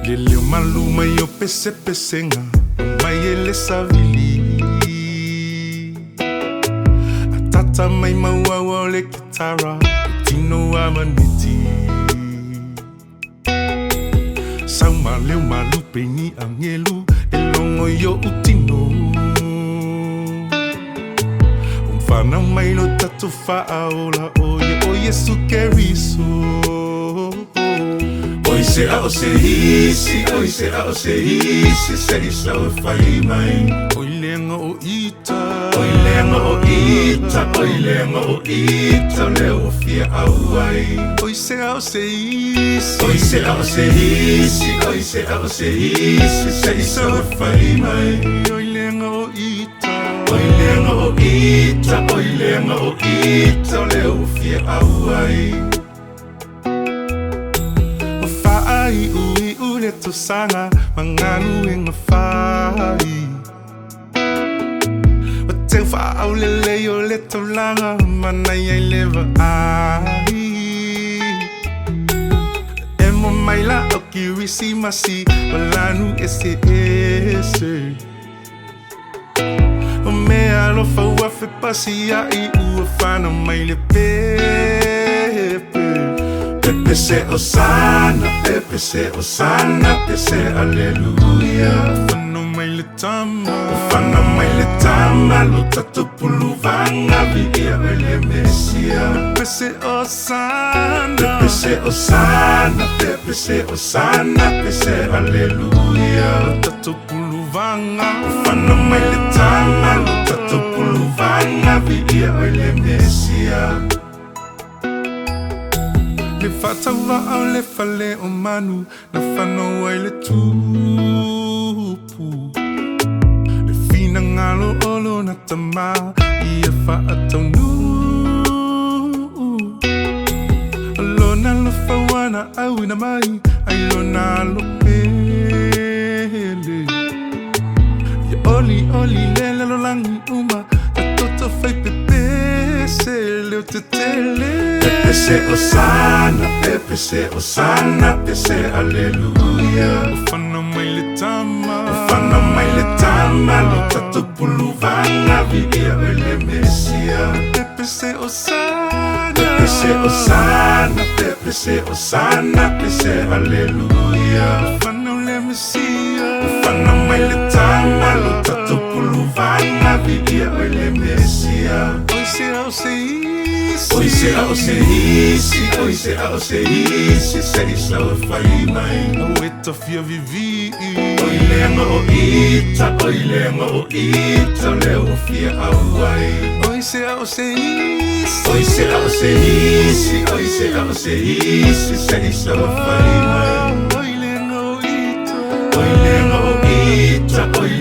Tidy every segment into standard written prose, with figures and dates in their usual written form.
Leleu maluma yo pese pesenga Mayele savili Atata mai maua ole kitara Tino amaniti Sauma leu malu peni angelu Elongo yo utino Umfana mai lo tatu faaola Oye sukeriso Oi se a o se hisi, sei sa o fai mai. Oi lenga o ita, leo fia au ai. Oi se a o se hisi, sei sa o fai mai. Oi lenga o ita, leo fia au ai. Ai ui ule to sana manganu ing mafai o te fa au le yo le to langa manai ai leva ai emo mai la o kirisi masi malanu ese o me alo fa wa fe pasi ai u fana mai le pepe Pepe se Osana, Pepe se Alleluia. Ufana mai le tama, lo tatu pulu vanga via ele Messia. Pepe se Osana, Pepe se Alleluia. Lo tatu pulu vanga, ufana mai le tama, lo tatu pulu vanga via ele Messia. Le fatawa au le fale o manu Na whanau ai le tupu Le fina ngalo olo na tama Ia whaatau nu Alona lo whawana au ina mai Ai lona lo pele Ia oli le lo langi uma Ta toto fai pepe se leo te tele Pepe se Alleluia. Ufana mai le tama, lo tatu pulu vanga via ele Messia. Pepe se Alleluia. Ufana le Messia. Ufana mai le tama, lo tatu pulu vanga via ele Messia. Oi se a o se hisi, sei sa o fai mai. O eta fia vivi. Oi lenga o ita, leo fia au ai. Oi se a o se hisi, sei sa o fai mai. Oi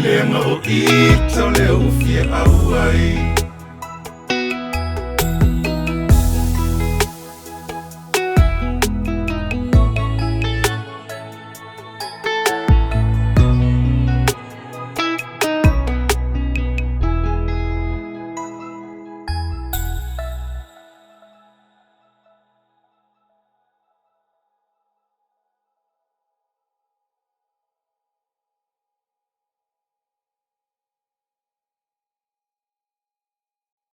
lenga o ita, leo fia au ai.